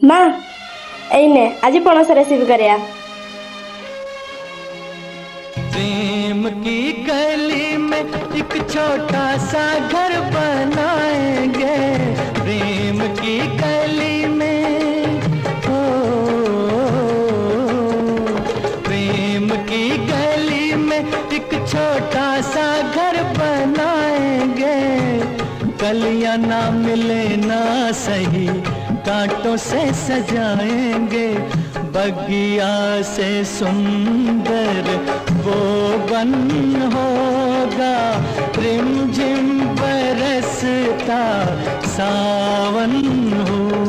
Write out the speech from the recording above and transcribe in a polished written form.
माँ एने आज पणस रेसिपी करिया। प्रेम की गली में एक छोटा सा घर बनाएंगे। प्रेम की गली में ओ, प्रेम की गली में एक छोटा सा घर बनाएंगे। कलियां ना मिले ना सही कांटों से सजाएंगे। बगिया से सुंदर वो बन होगा। रिमझिम बरसता सावन हो